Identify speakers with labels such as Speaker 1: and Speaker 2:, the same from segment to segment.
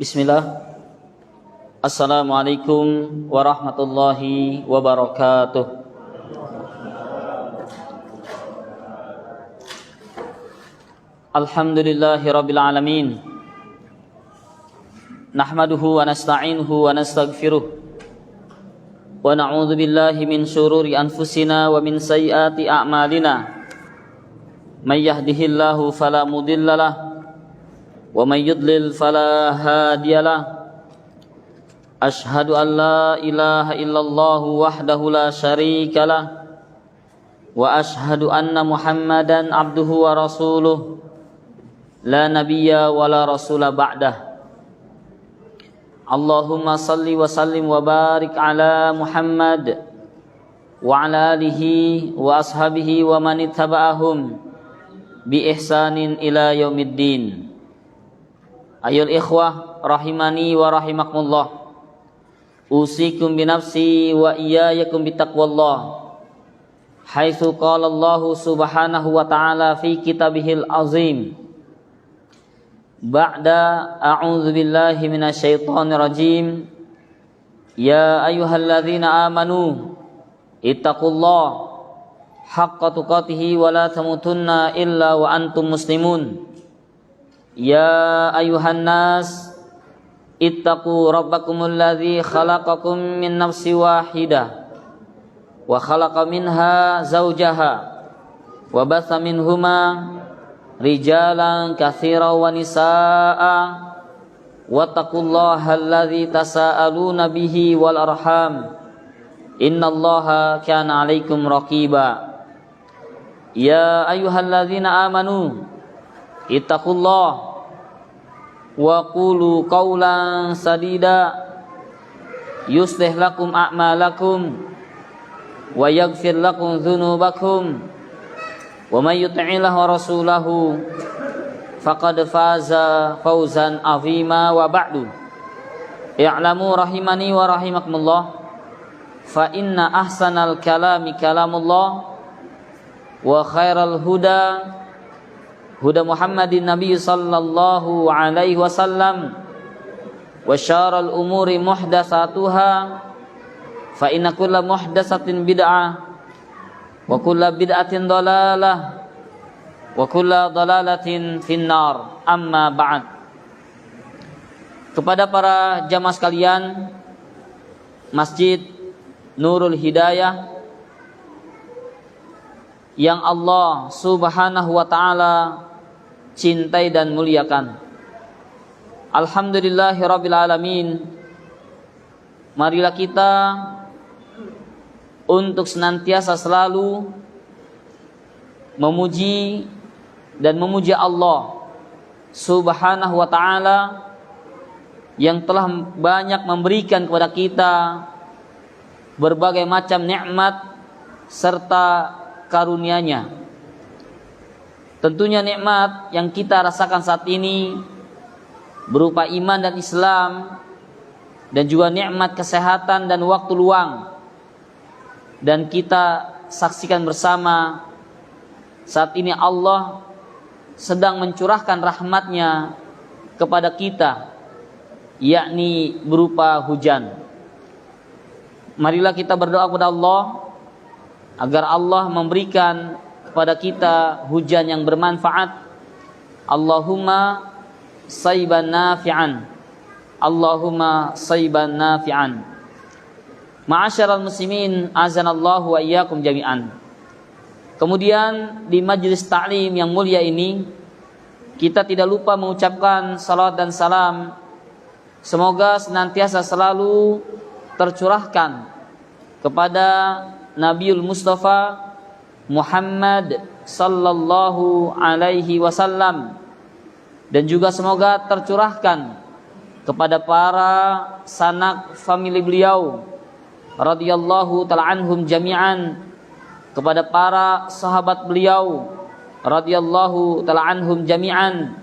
Speaker 1: Bismillah. Assalamualaikum warahmatullahi wabarakatuh. Alhamdulillahi rabbil alamin. Nahmaduhu wa nasta'inuhu wa nastaghfiruh. Wa na'udzu billahi min syururi anfusina wa min sayyiati a'malina. May yahdihillahu fala mudhillalah wa may yudlil fala hadiyalah. Ashhadu an la ilaha illallah wahdahu la syarikalah wa ashhadu anna Muhammadan abduhu wa rasuluh la nabiyya wa la rasula ba'dah. Allahumma salli wa sallim wa barik ala Muhammad wa ala alihi wa ashabihi wa man ittaba'ahum bi ihsanin ila yaumiddin. Ayol ikhwah rahimani wa rahimakumullah. Usikum binafsi wa iyyakum bitaqwallah. Haitsu qala Allah subhanahu wa ta'ala fi kitabihil azim. Ba'da a'udzu billahi minasyaitonir rajim. Ya ayyuhalladzina amanu ittaqullaha haqqa tuqatih wa la tamutunna illa wa antum muslimun. Ya ayuhan nas ittaqu rabbakumul ladzi khalaqakum min nafsin wahidah wa khalaqa minha zawjaha wa batha minhuma rijalan katsiran wa nisaa'a wattaqullaha alladzi tasaaluna bihi wal arham innallaha kana 'alaikum raqiba. Ya ayyuhalladzina amanu ittaqullah wa qulu qawlan sadida yuslih lakum a'malakum wa yaghfir lakum dzunubakum wa may yuti'illah wa rasulahu faqad faza fawzan 'azima wa ba'du. I'lamu rahimani wa rahimakumullah fa inna ahsanal kalami kalamullah wa khairal huda huda Muhammadin Nabi sallallahu alaihi wasallam wa syarrul umuri muhdatsatuha fa inna kulla muhdatsatin bid'ah wa kulla bid'atin dhalalah wa kulla dhalalatin finnar. Amma ba'd. Kepada para jamaah sekalian Masjid Nurul Hidayah yang Allah subhanahu wa ta'ala cintai dan muliakan, alhamdulillahirabbil alamin. Marilah kita untuk senantiasa selalu memuji dan memuja Allah subhanahu wa ta'ala yang telah banyak memberikan kepada kita berbagai macam nikmat serta karunia-Nya. Tentunya nikmat yang kita rasakan saat ini berupa iman dan Islam, dan juga nikmat kesehatan dan waktu luang. Dan kita saksikan bersama saat ini Allah sedang mencurahkan rahmat-Nya kepada kita, yakni berupa hujan. Marilah kita berdoa kepada Allah agar Allah memberikan kepada kita hujan yang bermanfaat. Allahumma sayyiban nafi'an, Allahumma sayyiban nafi'an. Ma'asyiral muslimin, azanallahu wa iyyakum jami'an. Kemudian di majelis ta'lim yang mulia ini kita tidak lupa mengucapkan salawat dan salam, semoga senantiasa selalu tercurahkan kepada Nabiul Mustafa Muhammad sallallahu alaihi wasallam, dan juga semoga tercurahkan kepada para sanak famili beliau radhiyallahu ta'ala anhum jami'an, kepada para sahabat beliau radhiyallahu ta'ala anhum jami'an,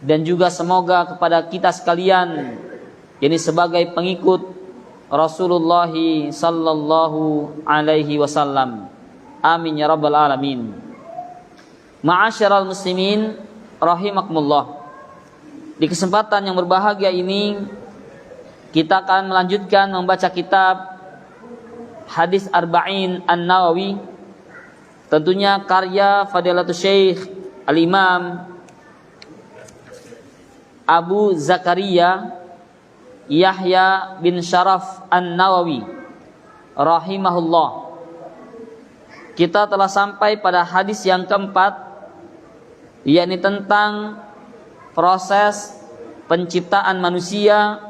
Speaker 1: dan juga semoga kepada kita sekalian, yakni sebagai pengikut Rasulullah sallallahu alaihi wasallam. Amin ya rabbal alamin. Ma'asyiral muslimin rahimakumullah. Di kesempatan yang berbahagia ini kita akan melanjutkan membaca kitab Hadis Arba'in An-Nawawi, tentunya karya Fadilatul Syekh Al-Imam Abu Zakaria Yahya bin Syaraf An-Nawawi rahimahullah. Kita telah sampai pada hadis yang keempat, yakni tentang proses penciptaan manusia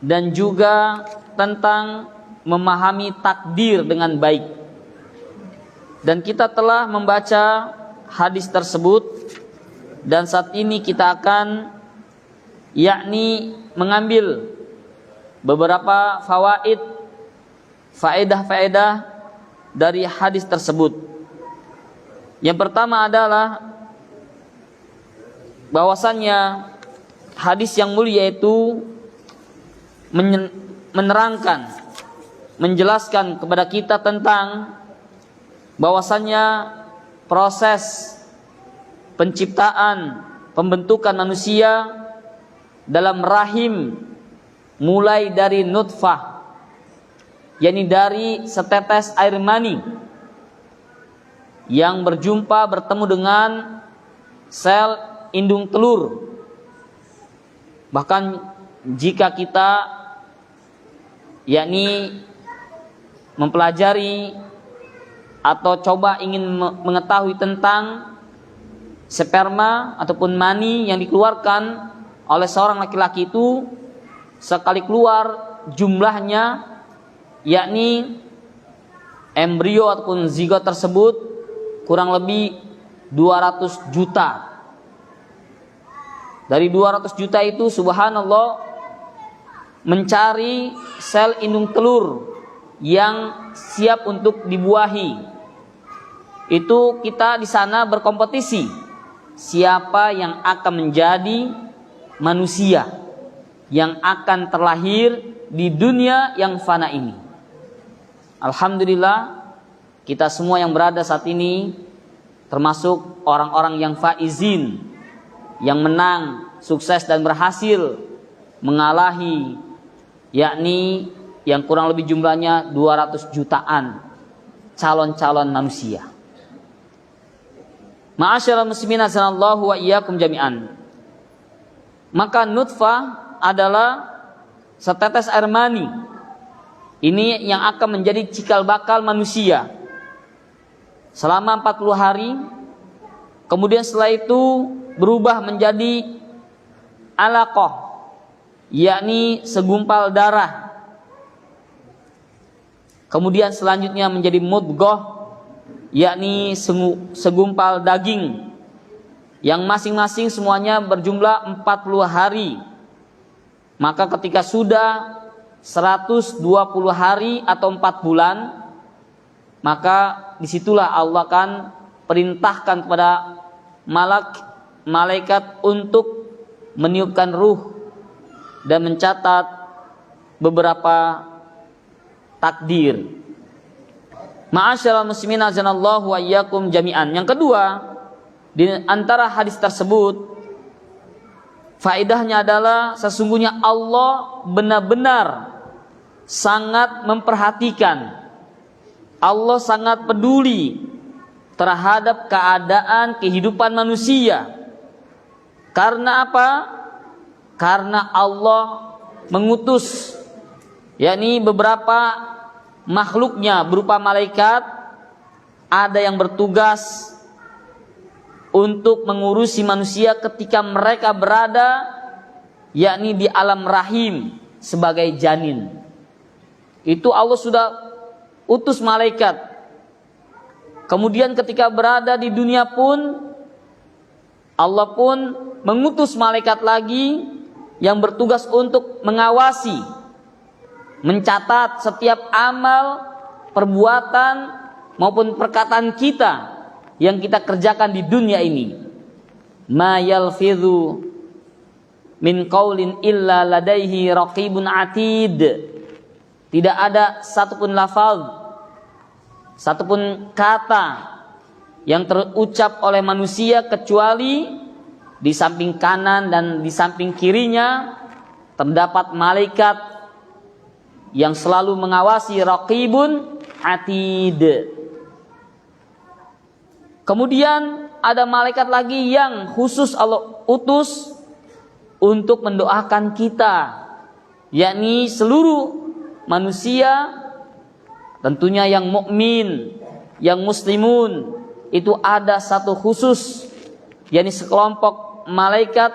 Speaker 1: dan juga tentang memahami takdir dengan baik. Dan kita telah membaca hadis tersebut, dan saat ini kita akan yakni mengambil beberapa faedah dari hadis tersebut. Yang pertama adalah bahwasannya hadis yang mulia itu menerangkan, menjelaskan kepada kita tentang bahwasannya proses penciptaan, pembentukan manusia dalam rahim mulai dari nutfah, yakni dari setetes air mani yang bertemu dengan sel indung telur. Bahkan jika kita yakni mempelajari atau coba ingin mengetahui tentang sperma ataupun mani yang dikeluarkan oleh seorang laki-laki itu, sekali keluar jumlahnya yakni embrio ataupun zigot tersebut kurang lebih 200 juta. Dari 200 juta itu subhanallah mencari sel indung telur yang siap untuk dibuahi. Itu kita di sana berkompetisi siapa yang akan menjadi manusia yang akan terlahir di dunia yang fana ini. Alhamdulillah kita semua yang berada saat ini termasuk orang-orang yang faizin, yang menang, sukses dan berhasil mengalahi yakni yang kurang lebih jumlahnya 200 jutaan calon-calon manusia. Ma'asyiral muslimin azanallahu wa iyyakum jami'an. Maka nutfah adalah setetes air mani. Ini yang akan menjadi cikal bakal manusia selama 40 hari. Kemudian setelah itu berubah menjadi alaqah, yakni segumpal darah. Kemudian selanjutnya menjadi mudghah, yakni segumpal daging, yang masing-masing semuanya berjumlah 40 hari. Maka ketika sudah 120 hari atau 4 bulan, maka disitulah Allah akan perintahkan kepada malaikat untuk meniupkan ruh dan mencatat beberapa takdir. Ma'asyiral muslimin azanallahu wa iyyakum jami'an. Yang kedua, di antara hadis tersebut faedahnya adalah sesungguhnya Allah benar-benar sangat memperhatikan, Allah sangat peduli terhadap keadaan kehidupan manusia. Karena apa? Karena Allah mengutus yakni beberapa makhluknya berupa malaikat, ada yang bertugas untuk mengurusi manusia ketika mereka berada yakni di alam rahim sebagai janin. Itu Allah sudah utus malaikat. Kemudian ketika berada di dunia pun Allah pun mengutus malaikat lagi yang bertugas untuk mengawasi, mencatat setiap amal, perbuatan maupun perkataan kita yang kita kerjakan di dunia ini. Ma yalfidhu min qaulin illa ladaihi raqibun atid. Tidak ada satupun lafaz, satupun kata yang terucap oleh manusia kecuali di samping kanan dan di samping kirinya terdapat malaikat yang selalu mengawasi, raqibun atid. Kemudian ada malaikat lagi yang khusus Allah utus untuk mendoakan kita, yakni seluruh manusia, tentunya yang mukmin, yang muslimun, itu ada satu khusus, yakni sekelompok malaikat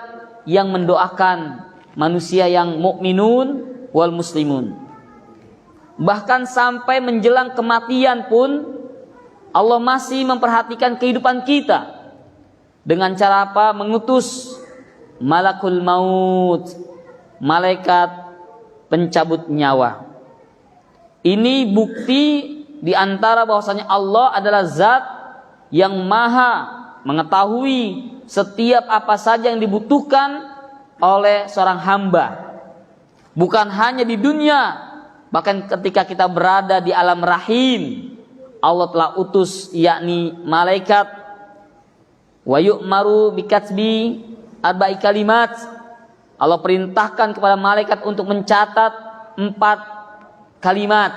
Speaker 1: yang mendoakan manusia yang mukminun wal muslimun. Bahkan sampai menjelang kematian pun Allah masih memperhatikan kehidupan kita dengan cara apa? Mengutus malakul maut, malaikat pencabut nyawa. Ini bukti di antara bahwasanya Allah adalah zat yang maha mengetahui setiap apa saja yang dibutuhkan oleh seorang hamba. Bukan hanya di dunia, bahkan ketika kita berada di alam rahim, Allah telah utus yakni malaikat wa yu'maru bikatbi arba'i kalimat. Allah perintahkan kepada malaikat untuk mencatat 4 kalimat.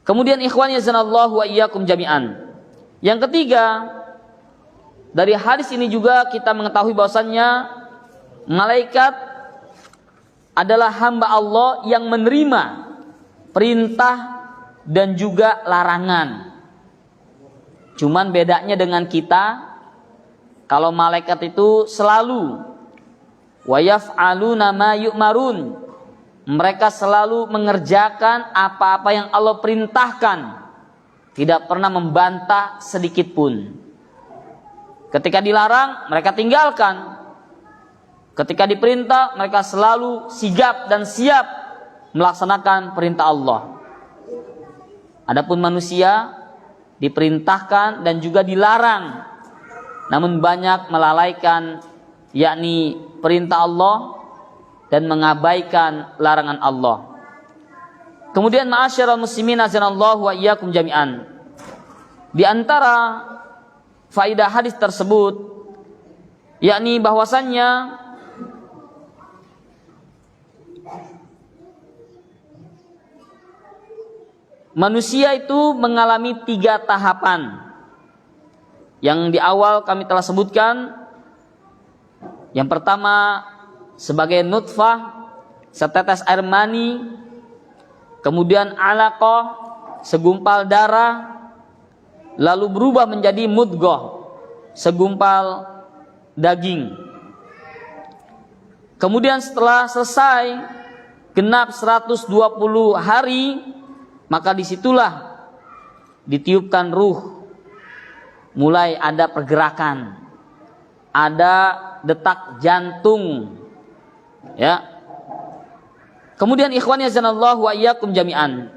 Speaker 1: Kemudian ikhwan yazanallahu wa iyyakum jami'an. Yang ketiga, dari hadis ini juga kita mengetahui bahwasannya malaikat adalah hamba Allah yang menerima perintah dan juga larangan. Cuman bedanya dengan kita, kalau malaikat itu selalu wa yaf'aluna ma yu'marun, mereka selalu mengerjakan apa-apa yang Allah perintahkan, tidak pernah membantah sedikit pun. Ketika dilarang, mereka tinggalkan. Ketika diperintah, mereka selalu sigap dan siap melaksanakan perintah Allah. Adapun manusia diperintahkan dan juga dilarang, namun banyak melalaikan yakni perintah Allah dan mengabaikan larangan Allah. Kemudian ma'asyiral muslimin azanallahu wa iyyakum jami'an. Di antara faidah hadis tersebut yakni bahwasannya manusia itu mengalami 3 tahapan. Yang di awal kami telah sebutkan. Yang pertama sebagai nutfah, setetes air mani. Kemudian alaqah, segumpal darah. Lalu berubah menjadi mudghah, segumpal daging. Kemudian setelah selesai genap 120 hari, maka disitulah ditiupkan ruh. Mulai ada pergerakan, ada detak jantung, ya. Kemudian ikhwan yazanallahu wa iyyakum jami'an.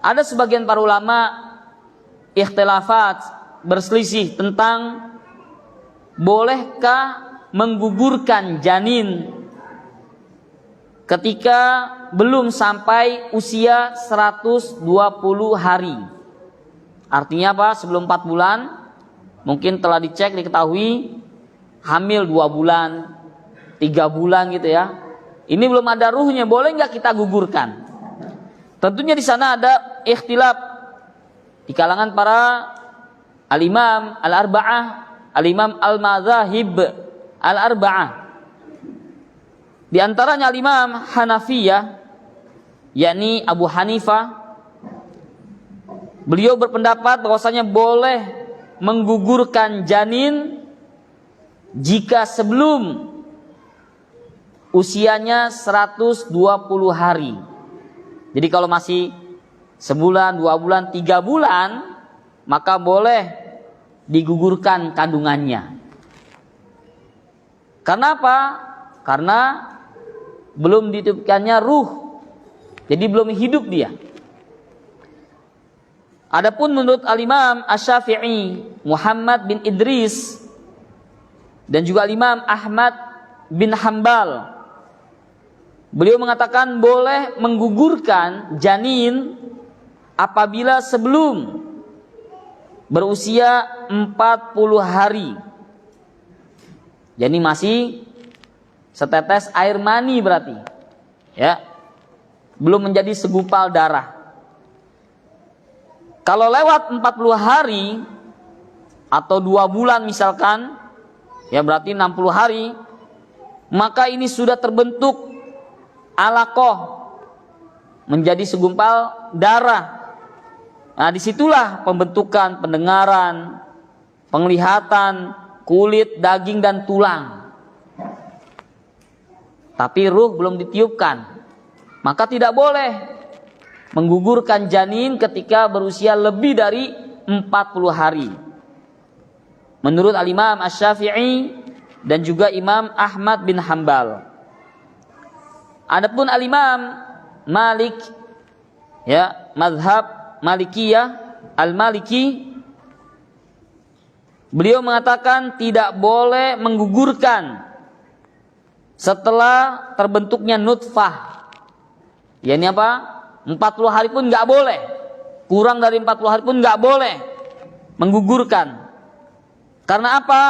Speaker 1: Ada sebagian para ulama ikhtilafat, berselisih tentang bolehkah menggugurkan janin ketika belum sampai usia 120 hari. Artinya apa? Sebelum 4 bulan mungkin telah dicek, diketahui hamil 2 bulan, 3 bulan gitu ya. Ini belum ada ruhnya, boleh nggak kita gugurkan? Tentunya di sana ada ikhtilaf di kalangan para al-imam al-arba'ah, al-imam al-madzahib al-arba'ah. Di antaranya al-imam Hanafiyah, yakni Abu Hanifah, beliau berpendapat bahwasanya boleh menggugurkan janin jika sebelum usianya 120 hari. Jadi kalau masih sebulan, 2 bulan, 3 bulan, maka boleh digugurkan kandungannya. Karena apa? Karena belum ditiupkannya ruh, jadi belum hidup dia. Adapun menurut al-imam Asy-Syafi'i, Muhammad bin Idris, dan juga al-imam Ahmad bin Hambal, beliau mengatakan boleh menggugurkan janin apabila sebelum berusia 40 hari. Jadi masih setetes air mani berarti. Ya. Belum menjadi segumpal darah. Kalau lewat 40 hari atau 2 bulan misalkan, ya berarti 60 hari, maka ini sudah terbentuk alaqah, menjadi segumpal darah. Nah, disitulah pembentukan pendengaran, penglihatan, kulit, daging, dan tulang. Tapi ruh belum ditiupkan, maka tidak boleh menggugurkan janin ketika berusia lebih dari 40 hari. Menurut Al-Imam Asy-Syafi'i dan juga Imam Ahmad bin Hanbal. Adapun Al-Imam Malik, ya, mazhab Malikiyah, Al-Maliki, beliau mengatakan tidak boleh menggugurkan setelah terbentuknya nutfah. Ya, ini apa? 40 hari pun nggak boleh, kurang dari 40 hari pun nggak boleh menggugurkan. Karena apa?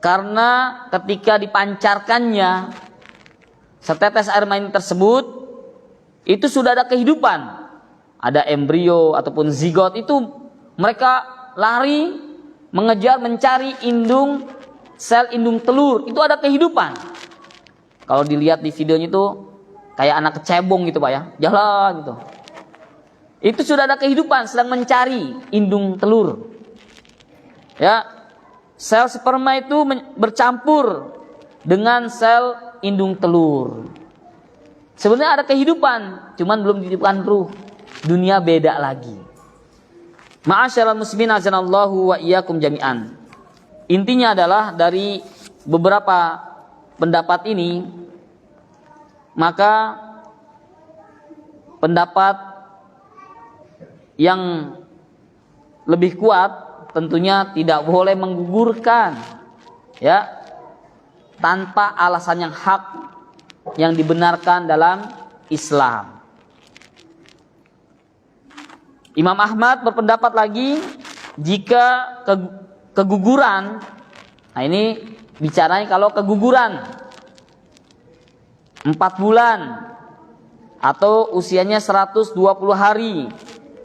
Speaker 1: Karena ketika dipancarkannya setetes air mani tersebut, itu sudah ada kehidupan, ada embrio ataupun zigot, itu mereka lari mengejar mencari indung, sel indung telur, itu ada kehidupan. Kalau dilihat di videonya itu kayak anak kecebong gitu Pak ya, jalan gitu. Itu sudah ada kehidupan, sedang mencari indung telur. Ya, sel sperma itu bercampur dengan sel indung telur. Sebenarnya ada kehidupan, cuman belum ditiupkan ruh. Dunia beda lagi. Ma'asyiral muslimin azanallahu wa iyyakum jami'an. Intinya adalah dari beberapa pendapat ini, maka pendapat yang lebih kuat tentunya tidak boleh menggugurkan, ya, tanpa alasan yang hak yang dibenarkan dalam Islam. Imam Ahmad berpendapat lagi, jika keguguran, nah ini bicaranya kalau keguguran 4 bulan atau usianya 120 hari,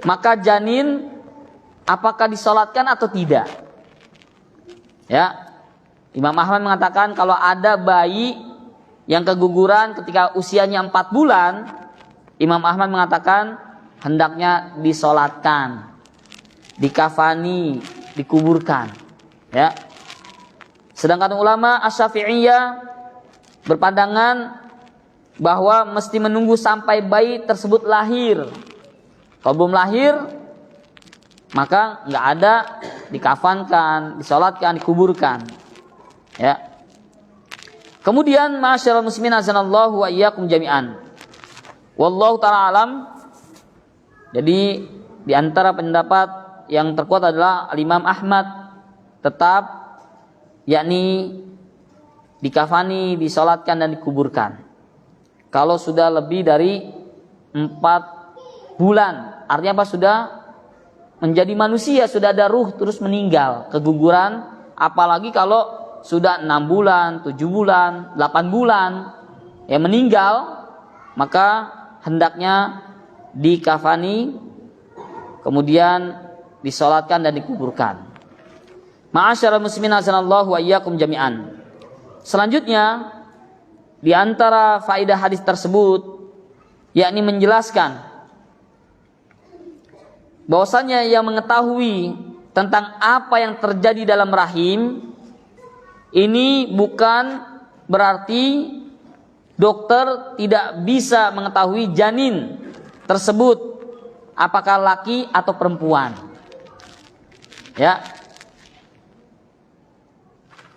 Speaker 1: maka janin apakah disolatkan atau tidak? Ya, Imam Ahmad mengatakan kalau ada bayi yang keguguran ketika usianya 4 bulan, Imam Ahmad mengatakan hendaknya disolatkan, dikafani, dikuburkan. Ya. Sedangkan ulama Asy-Syafi'iyah berpandangan bahwa mesti menunggu sampai bayi tersebut lahir. Kalau belum lahir, maka nggak ada dikafankan, disolatkan, dikuburkan. Ya. Kemudian ma'asyiral muslimin azanallahu wa iyyakum jami'an. Wallahu ta'ala alam. Jadi di antara pendapat yang terkuat adalah Al-Imam Ahmad tetap, yakni dikafani, disolatkan, dan dikuburkan. Kalau sudah lebih dari 4 bulan, artinya apa? Sudah menjadi manusia, sudah ada ruh terus meninggal, keguguran. Apalagi kalau sudah 6 bulan, 7 bulan, 8 bulan ya meninggal, maka hendaknya dikafani, kemudian disolatkan dan dikuburkan. Ma'asyiral muslimin azanallahu wa iyyakum jami'an. Selanjutnya, di antara faedah hadis tersebut, yakni menjelaskan bahwasanya yang mengetahui tentang apa yang terjadi dalam rahim ini bukan berarti dokter tidak bisa mengetahui janin tersebut apakah laki atau perempuan. Ya.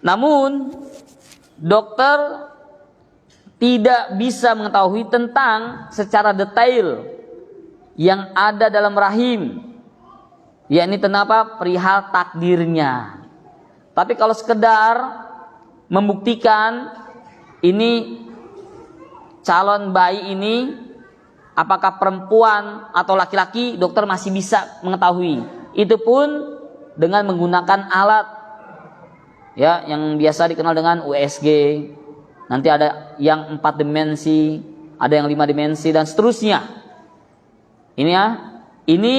Speaker 1: Namun dokter tidak bisa mengetahui tentang secara detail yang ada dalam rahim, yakni kenapa perihal takdirnya. Tapi kalau sekedar membuktikan ini calon bayi ini apakah perempuan atau laki-laki, dokter masih bisa mengetahui. Itu pun dengan menggunakan alat ya yang biasa dikenal dengan USG. Nanti ada yang 4 dimensi, ada yang 5 dimensi dan seterusnya. Ini ya, ini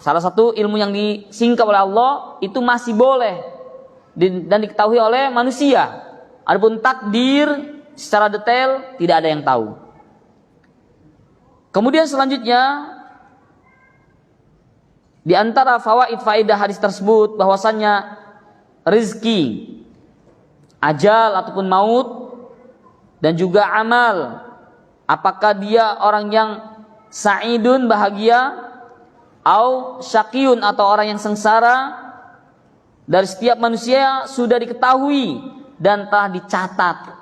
Speaker 1: salah satu ilmu yang disingkap oleh Allah itu masih boleh dan diketahui oleh manusia. Adapun takdir secara detail tidak ada yang tahu. Kemudian selanjutnya di antara faedah hadis tersebut bahwasannya rizki, ajal ataupun maut dan juga amal, apakah dia orang yang sa'idun bahagia atau syaqiyun atau orang yang sengsara, dari setiap manusia sudah diketahui dan telah dicatat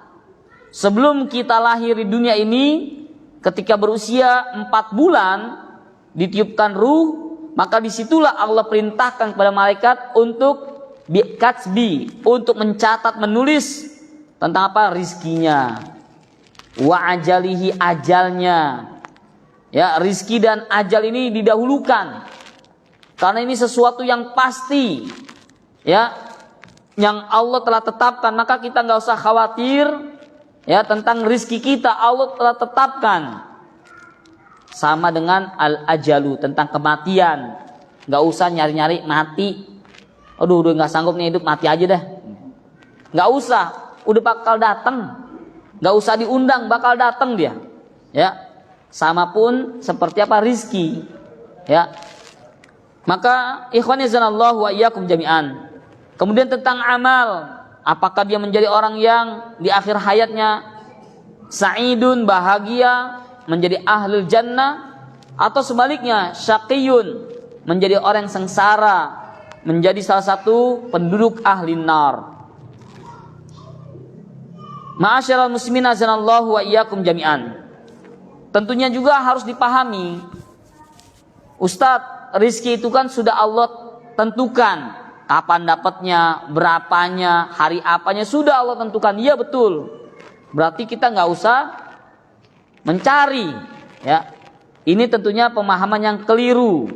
Speaker 1: sebelum kita lahir di dunia ini. Ketika berusia 4 bulan ditiupkan ruh, maka disitulah Allah perintahkan kepada malaikat untuk bi'katsbi, untuk mencatat, menulis tentang apa? Rizkinya, wa ajalihi, ajalnya. Ya, rizki dan ajal ini didahulukan karena ini sesuatu yang pasti, ya, yang Allah telah tetapkan. Maka kita nggak usah khawatir ya tentang rizki kita, Allah telah tetapkan. Sama dengan al-ajalu, tentang kematian, nggak usah nyari-nyari mati. Aduh, udah nggak sanggup nih hidup, mati aja dah. Nggak usah, udah bakal datang. Nggak usah diundang, bakal datang dia. Ya, sama pun seperti apa rizki. Ya, maka ikhwan yazanallahu wa iyyakum jami'an. Kemudian tentang amal, apakah dia menjadi orang yang di akhir hayatnya sa'idun, bahagia, menjadi ahlul jannah, atau sebaliknya syaqiyun, menjadi orang yang sengsara, menjadi salah satu penduduk ahli nar. Ma'asyiral muslimin azanallahu wa iyyakum jami'an. Tentunya juga harus dipahami, Ustadz, rizki itu kan sudah Allah tentukan, kapan dapatnya, berapanya, hari apanya sudah Allah tentukan. Iya betul. Berarti kita nggak usah mencari. Ya, ini tentunya pemahaman yang keliru.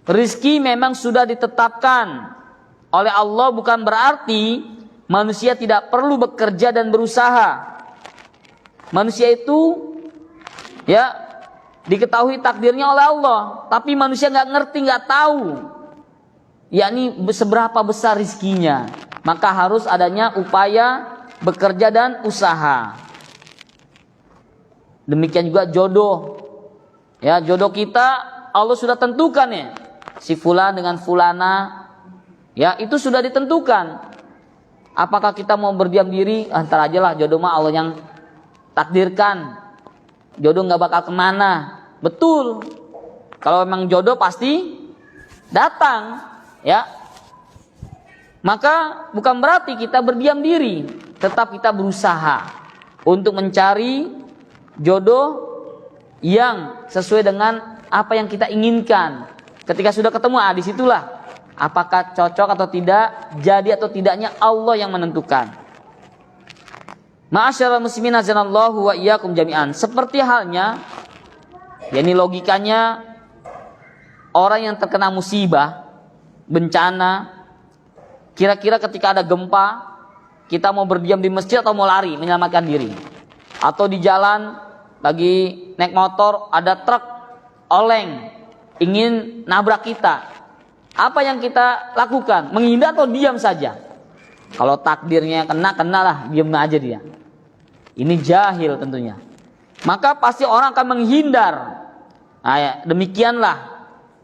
Speaker 1: Rizki memang sudah ditetapkan oleh Allah, bukan berarti manusia tidak perlu bekerja dan berusaha. Manusia itu ya diketahui takdirnya oleh Allah, tapi manusia nggak ngerti, nggak tahu yakni seberapa besar rizkinya. Maka harus adanya upaya bekerja dan usaha. Demikian juga jodoh. Ya, jodoh kita Allah sudah tentukan ya. Si fulan dengan fulana, ya itu sudah ditentukan. Apakah kita mau berdiam diri? Antar aja lah, jodoh mah Allah yang takdirkan. Jodoh nggak bakal kemana. Betul. Kalau memang jodoh pasti datang, ya. Maka bukan berarti kita berdiam diri, tetap kita berusaha untuk mencari jodoh yang sesuai dengan apa yang kita inginkan. Ketika sudah ketemu, disitulah apakah cocok atau tidak, jadi atau tidaknya Allah yang menentukan. Ma'asyiral muslimin azanallahu wa iyyakum jami'an. Seperti halnya, yakni logikanya orang yang terkena musibah, bencana, kira-kira ketika ada gempa, kita mau berdiam di masjid atau mau lari menyelamatkan diri? Atau di jalan lagi naik motor, ada truk oleng ingin nabrak kita, apa yang kita lakukan? Menghindar atau diam saja? Kalau takdirnya kena lah, diam aja dia. Ini jahil tentunya. Maka pasti orang akan menghindar. Nah, ya, demikianlah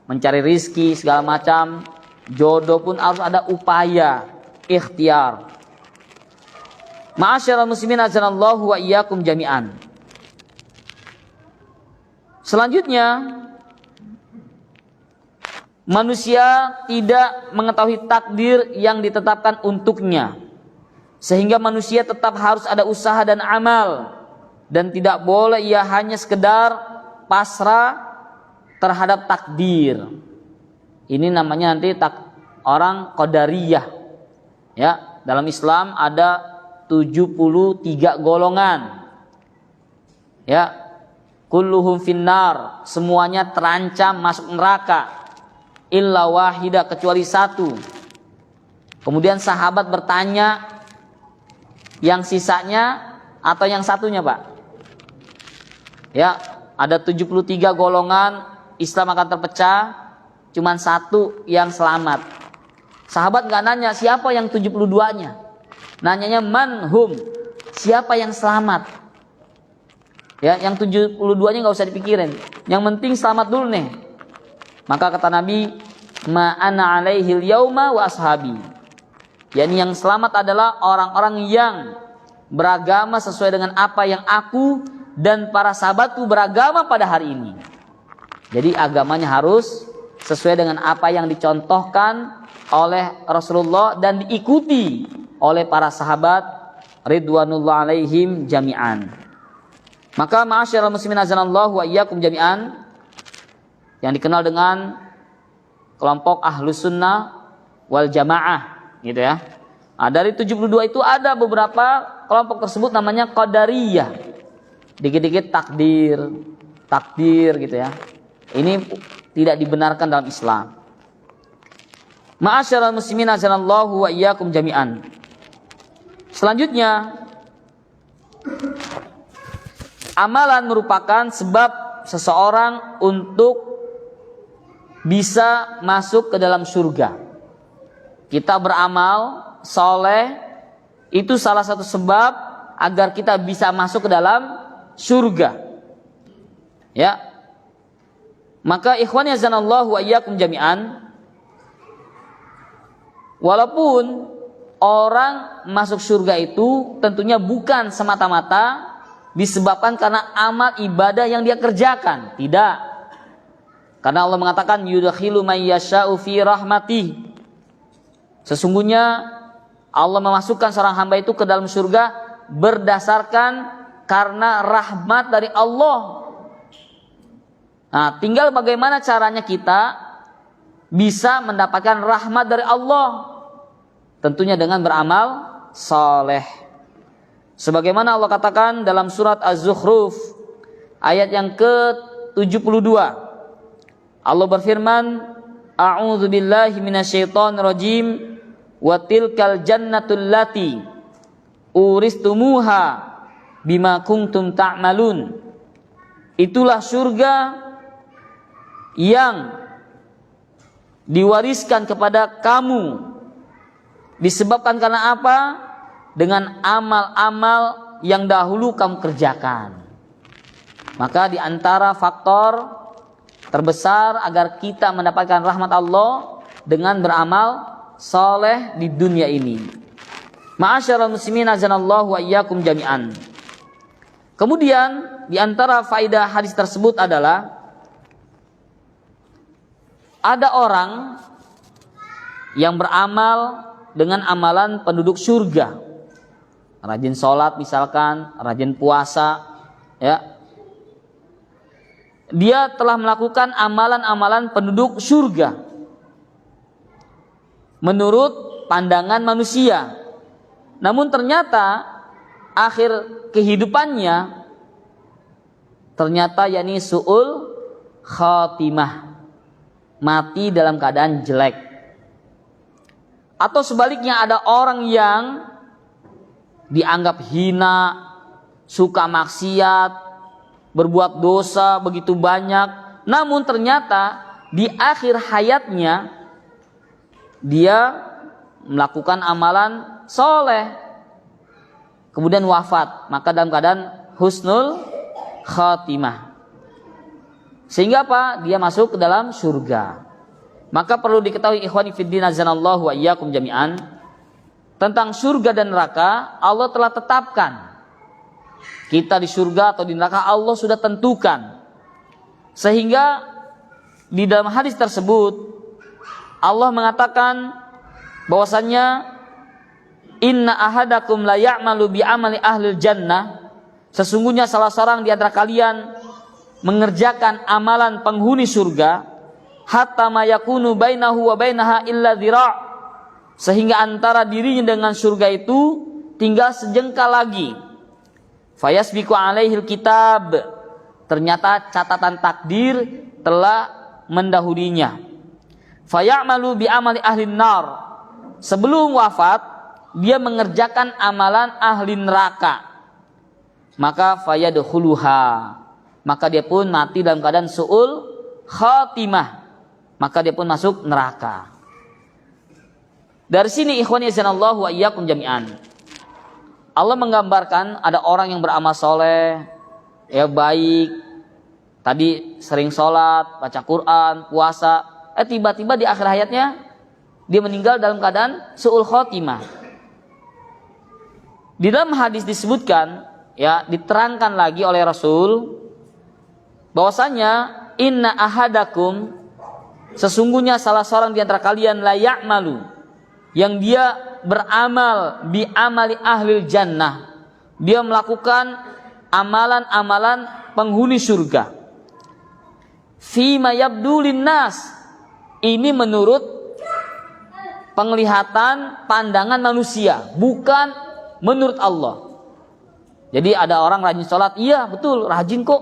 Speaker 1: mencari rizki segala macam, jodoh pun harus ada upaya, ikhtiar. Ma'asyiral muslimin azanallahu wa iyyakum jami'an. Selanjutnya, manusia tidak mengetahui takdir yang ditetapkan untuknya, sehingga manusia tetap harus ada usaha dan amal, dan tidak boleh ia hanya sekedar pasrah terhadap takdir. Ini namanya nanti orang qadariyah. Ya, dalam Islam ada 73 golongan. Ya, kulluhum finnar, semuanya terancam masuk neraka. illa wahida, kecuali satu. Kemudian sahabat bertanya, yang sisanya atau yang satunya, Pak? Ya, ada 73 golongan, Islam akan terpecah, cuman satu yang selamat. Sahabat nggak nanya siapa yang 72-nya. Nanyanya manhum, siapa yang selamat. Ya, yang 72-nya nggak usah dipikirin. Yang penting selamat dulu nih. Maka kata Nabi, ma ana alaihil yauma wa ashabi. Yani yang selamat adalah orang-orang yang beragama sesuai dengan apa yang aku dan para sahabatku beragama pada hari ini. Jadi agamanya harus sesuai dengan apa yang dicontohkan oleh Rasulullah dan diikuti oleh para sahabat ridwanullah alaihim jami'an. Maka ma'asyiral muslimin azanallahu wa iyyakum jami'an, yang dikenal dengan kelompok ahlus sunnah wal jamaah gitu ya. Nah, dari 72 itu ada beberapa kelompok tersebut namanya qadariyah. Dikit-dikit takdir gitu ya. Ini tidak dibenarkan dalam Islam. Ma'asyiral muslimin azanallahu wa iyyakum jami'an. Selanjutnya, amalan merupakan sebab seseorang untuk bisa masuk ke dalam surga. Kita beramal soleh, itu salah satu sebab agar kita bisa masuk ke dalam surga. Ya. Maka ikhwan yazanallahu wa iyyakum jami'an, walaupun orang masuk surga itu tentunya bukan semata-mata disebabkan karena amal ibadah yang dia kerjakan, tidak. Karena Allah mengatakan yudkhilu may yasha'u fi rahmatih. Sesungguhnya Allah memasukkan seorang hamba itu ke dalam surga berdasarkan karena rahmat dari Allah. Nah, tinggal bagaimana caranya kita bisa mendapatkan rahmat dari Allah. Tentunya dengan beramal saleh. Sebagaimana Allah katakan dalam surat Az-Zukhruf ayat yang ke-72. Allah berfirman, a'udzu billahi minasyaitonir rajim, wa tilkal jannatul lati uristumuha bima kuntum ta'malun. Itulah surga yang diwariskan kepada kamu disebabkan karena apa? Dengan amal-amal yang dahulu kamu kerjakan. Maka di antara faktor terbesar agar kita mendapatkan rahmat Allah dengan beramal soleh di dunia ini. Ma'asyiral muslimin azanallahu wa iyyakum jami'an. Kemudian di antara faedah hadis tersebut adalah ada orang yang beramal dengan amalan penduduk surga, rajin sholat misalkan, rajin puasa, ya. Dia telah melakukan amalan-amalan penduduk surga menurut pandangan manusia. Namun ternyata akhir kehidupannya ternyata yakni su'ul khatimah, mati dalam keadaan jelek. Atau sebaliknya ada orang yang dianggap hina, suka maksiat, berbuat dosa begitu banyak, namun ternyata di akhir hayatnya dia melakukan amalan soleh, kemudian wafat, maka dalam keadaan husnul khatimah. Sehingga apa? Dia masuk ke dalam surga. Maka perlu diketahui ikhwani fiddin azanallahu wa iyyakum jami'an, tentang surga dan neraka Allah telah tetapkan. Kita di surga atau di neraka Allah sudah tentukan. Sehingga di dalam hadis tersebut Allah mengatakan bahwasannya inna ahadakum la ya'malu bi amali ahlil jannah, sesungguhnya salah seorang di antara kalian mengerjakan amalan penghuni surga, hatta ma yakunu bainahu wa bainaha illa dhira', sehingga antara dirinya dengan surga itu tinggal sejengkal lagi. Fayasbiqu alaihil kitab, ternyata catatan takdir telah mendahulinya. fayamalu bi amali ahli nar. Sebelum wafat dia mengerjakan amalan ahli neraka. Maka fayadkhuluha. Maka dia pun mati dalam keadaan su'ul khatimah. Maka dia pun masuk neraka. Dari sini ikhwani azanallahu wa iyyakum jami'an. Allah menggambarkan ada orang yang beramal soleh, ya baik, tadi sering sholat, baca Quran, puasa, tiba-tiba di akhir hayatnya dia meninggal dalam keadaan su'ul khotimah. Di dalam hadis disebutkan, ya diterangkan lagi oleh Rasul bahwasanya inna ahadakum, sesungguhnya salah seorang di antara kalian la ya'malu, yang dia beramal bi amali ahli jannah, dia melakukan amalan-amalan penghuni surga. Fima yabdu linnas, ini menurut penglihatan pandangan manusia, bukan menurut Allah. Jadi ada orang rajin sholat, iya betul rajin kok,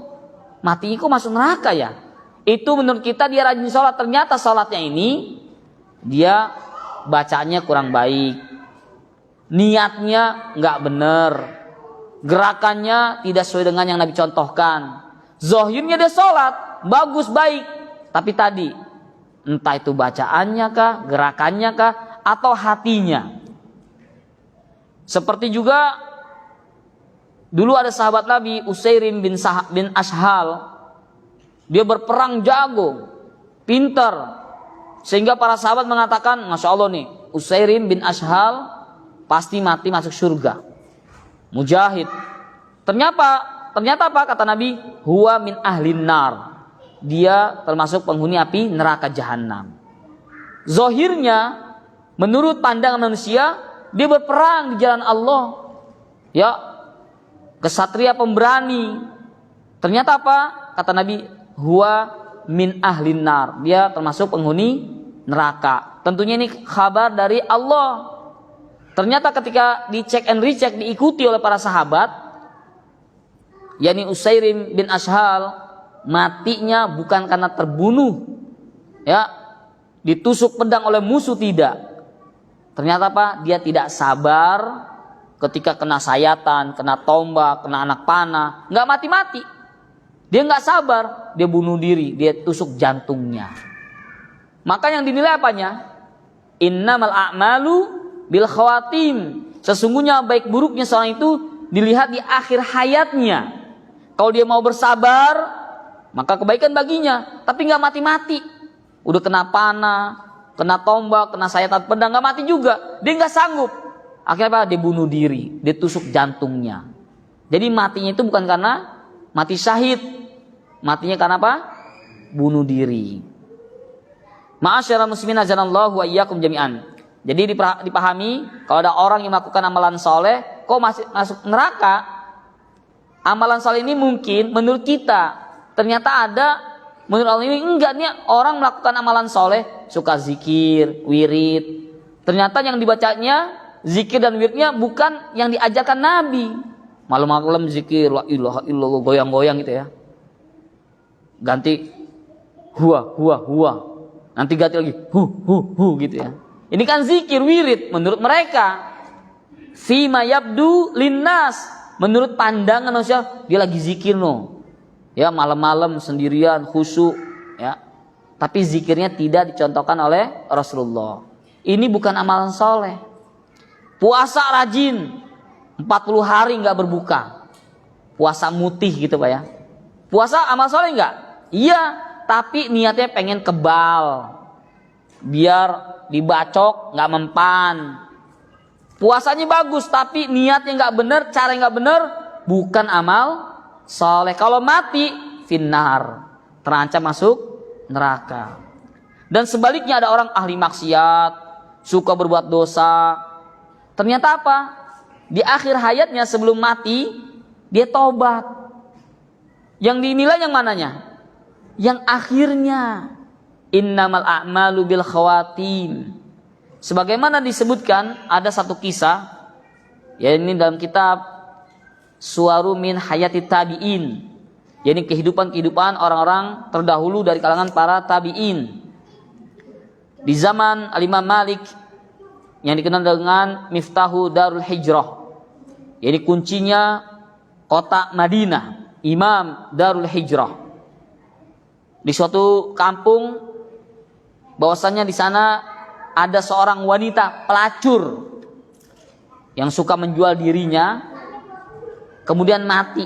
Speaker 1: mati kok masuk neraka ya. Itu menurut kita dia rajin sholat, ternyata sholatnya ini dia bacanya kurang baik, niatnya nggak benar, gerakannya tidak sesuai dengan yang Nabi contohkan. Zahirnya dia sholat bagus baik, tapi tadi entah itu bacaannya kah, gerakannya kah, atau hatinya. Seperti juga dulu ada sahabat Nabi Usairim bin Ashhal, dia berperang jago, pintar, sehingga para sahabat mengatakan, Masya Allah nih, Usairim bin Ashhal pasti mati masuk surga. Mujahid. Ternyata apa kata Nabi? Huwa min ahlin nar. Dia termasuk penghuni api neraka jahanam. Zahirnya menurut pandangan manusia dia berperang di jalan Allah. Ya, kesatria pemberani. Ternyata apa? Kata Nabi, huwa min ahlin nar, dia termasuk penghuni neraka. Tentunya ini kabar dari Allah. Ternyata ketika dicek and recheck, diikuti oleh para sahabat, yakni Usairim bin Ashhal, matinya bukan karena terbunuh, ya, ditusuk pedang oleh musuh, tidak. Ternyata apa? Dia tidak sabar ketika kena sayatan, kena tombak, kena anak panah, nggak mati-mati. Dia nggak sabar, dia bunuh diri, dia tusuk jantungnya. Maka yang dinilai apanya? Innamal a'malu bil khawatim. Sesungguhnya baik buruknya seorang itu dilihat di akhir hayatnya. Kalau dia mau bersabar, maka kebaikan baginya. Tapi nggak mati-mati. Udah kena panah, kena tombak, kena sayatan pedang, nggak mati juga. Dia nggak sanggup. Akhirnya apa? Dia bunuh diri, dia tusuk jantungnya. Jadi matinya itu bukan karena mati syahid, matinya karena apa? Bunuh diri. Ma'asyiral muslimin azanallahu wa iyyakum jami'an. Jadi dipahami, kalau ada orang yang melakukan amalan soleh kok masih masuk neraka, amalan soleh ini mungkin menurut kita, ternyata ada menurut Allah ini enggak, nih orang melakukan amalan soleh, suka zikir, wirid, ternyata yang dibacanya zikir dan wiridnya bukan yang diajarkan Nabi. Malam-malam zikir la ilaha illallah, goyang-goyang gitu ya. Ganti huwa. Nanti ganti lagi hu gitu ya. Ini kan zikir wirid menurut mereka. Fima yabdu linnas, menurut pandangan manusia dia lagi zikir no. Ya, malam-malam sendirian khusyuk ya. Tapi zikirnya tidak dicontohkan oleh Rasulullah. Ini bukan amalan soleh. Puasa rajin 40 hari nggak berbuka, puasa mutih gitu Pak ya. Puasa amal soleh nggak? Iya, tapi niatnya pengen kebal, biar dibacok nggak mempan. Puasanya bagus, tapi niatnya nggak benar, cara nggak benar, bukan amal soleh. Kalau mati, finnar, terancam masuk neraka. Dan sebaliknya ada orang ahli maksiat, suka berbuat dosa. Ternyata apa? Di akhir hayatnya sebelum mati dia tobat. Yang dinilai yang mananya? Yang akhirnya. Innamal a'malu bil khawatim. Sebagaimana disebutkan ada satu kisah, ya ini dalam kitab Suwaru min Hayati Tabi'in. Jadi kehidupan-kehidupan orang-orang terdahulu dari kalangan para tabi'in. di zaman Al-Imam Malik yang dikenal dengan Miftahu Darul Hijrah. Jadi kuncinya kota Madinah, Imam Darul Hijrah. Di suatu kampung, bahwasanya di sana ada seorang wanita pelacur yang suka menjual dirinya, kemudian mati.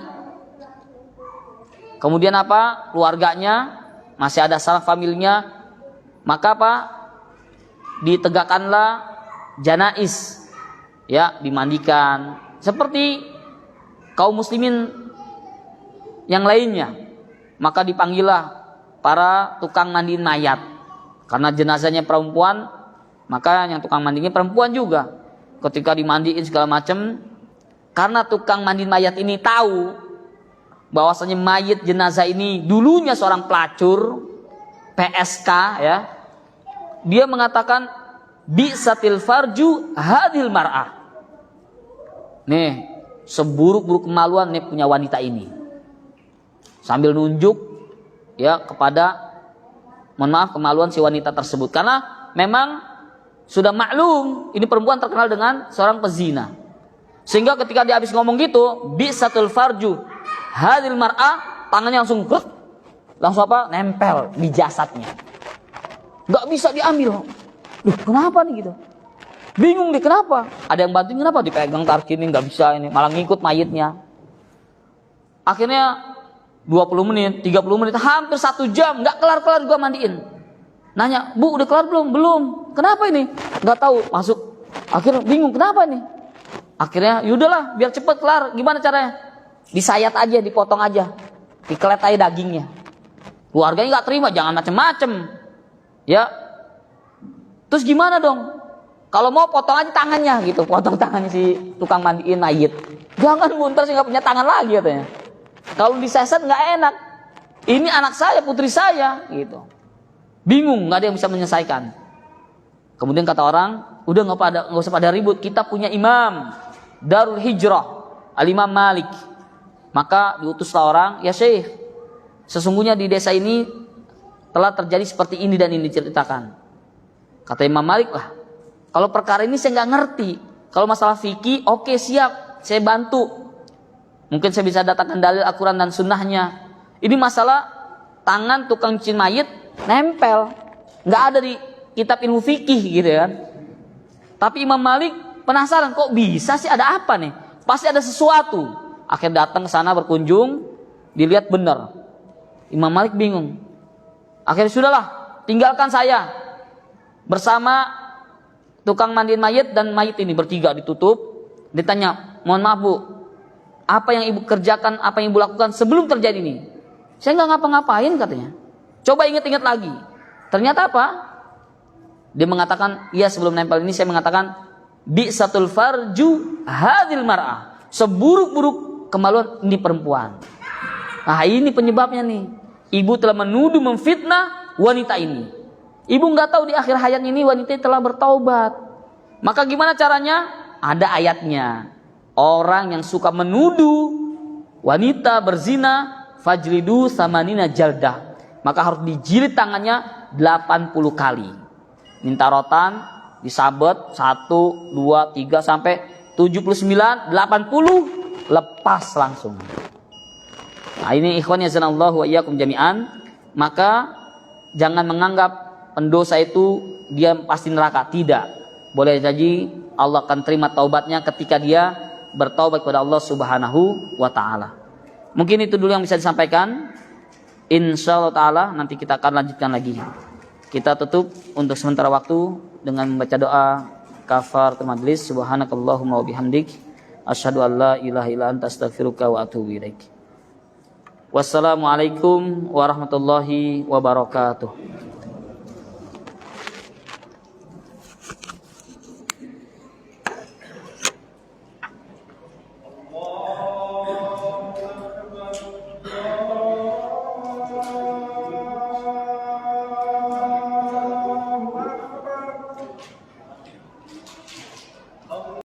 Speaker 1: Kemudian apa? Keluarganya, masih ada sanak familinya, maka apa? Ditegakkanlah janais, ya, dimandikan seperti kaum muslimin yang lainnya. Maka dipanggillah para tukang mandiin mayat. Karena jenazahnya perempuan, maka yang tukang mandinya perempuan juga. Ketika dimandiin segala macam, karena tukang mandiin mayat ini tahu bahwasanya mayat jenazah ini dulunya seorang pelacur, PSK, ya. Dia mengatakan bi'satil farju hadhil mar'ah. Nih, seburuk-buruk kemaluan nih punya wanita ini. Sambil nunjuk, ya, kepada, mohon maaf, kemaluan si wanita tersebut. Karena memang sudah maklum ini perempuan terkenal dengan seorang pezina. Sehingga ketika dia habis ngomong gitu, bi'satul farju hadhil mar'ah, tangannya langsung apa? Nempel di jasadnya. Nggak bisa diambil. Loh, kenapa nih gitu? Bingung deh, kenapa? Ada yang bantuin, kenapa dipegang tarkini, nggak bisa ini, malah ngikut mayitnya. Akhirnya 20 menit, 30 menit, hampir 1 jam, nggak kelar-kelar juga mandiin. Nanya, Bu, udah kelar belum? Belum. Kenapa ini? Nggak tahu, masuk. Akhirnya bingung, kenapa ini? Akhirnya, yaudahlah, biar cepet kelar. Gimana caranya? Disayat aja, dipotong aja, dikelet aja dagingnya. Keluarganya nggak terima, jangan macem-macem, ya. Terus gimana dong? Kalau mau potong aja tangannya gitu, potong tangannya si tukang mandiin mayit. Jangan buntar sih, nggak punya tangan lagi katanya. Kalau diseset nggak enak. Ini anak saya, putri saya, gitu. Bingung, nggak ada yang bisa menyelesaikan. Kemudian kata orang, udah nggak usah pada ribut. Kita punya imam Darul Hijrah, Al-Imam Malik. Maka diutuslah orang, ya Syekh, sesungguhnya di desa ini telah terjadi seperti ini dan ini diceritakan. Kata Imam Malik, lah, kalau perkara ini saya nggak ngerti. Kalau masalah fikih, oke, siap, saya bantu. Mungkin saya bisa datangkan dalil Al-Quran dan sunnahnya. Ini masalah tangan tukang cuci mayit nempel, nggak ada di kitab ilmu fikih gitu kan. Tapi Imam Malik penasaran, kok bisa sih, ada apa nih? Pasti ada sesuatu. Akhirnya datang ke sana berkunjung, dilihat benar. Imam Malik bingung. Akhirnya sudahlah, tinggalkan saya bersama tukang mandiin mayit dan mayit ini bertiga ditutup. Ditanya, mohon maaf Bu, apa yang ibu kerjakan, apa yang ibu lakukan sebelum terjadi ini? Saya nggak ngapa-ngapain katanya. Coba ingat-ingat lagi. Ternyata apa? Dia mengatakan, iya, sebelum nempel ini saya mengatakan bi'satul farju hadhil mar'ah. Seburuk-buruk kemaluan ini perempuan. Nah, ini penyebabnya nih. Ibu telah menuduh, memfitnah wanita ini. Ibu nggak tahu di akhir hayat ini wanita telah bertaubat. Maka gimana caranya? Ada ayatnya. Orang yang suka menuduh wanita berzina, fajlidu samanina jaldah, maka harus dijilid tangannya 80 kali. Minta rotan, disabet 1, 2, 3 sampai 79, 80, lepas langsung. Nah, ini ikhwan yazanallahu wa iyyakum jami'an. Maka jangan menganggap pendosa itu dia pasti neraka. Tidak. Boleh jadi Allah akan terima taubatnya ketika dia bertaubat kepada Allah Subhanahu wa taala. Mungkin itu dulu yang bisa disampaikan. Insyaallah taala nanti kita akan lanjutkan lagi. Kita tutup untuk sementara waktu dengan membaca doa kafaratul majlis. Subhanakallahumma wa bihamdik asyhadu an la ilaha illa anta astaghfiruka wa atubu ilaik. Wassalamualaikum warahmatullahi wabarakatuh.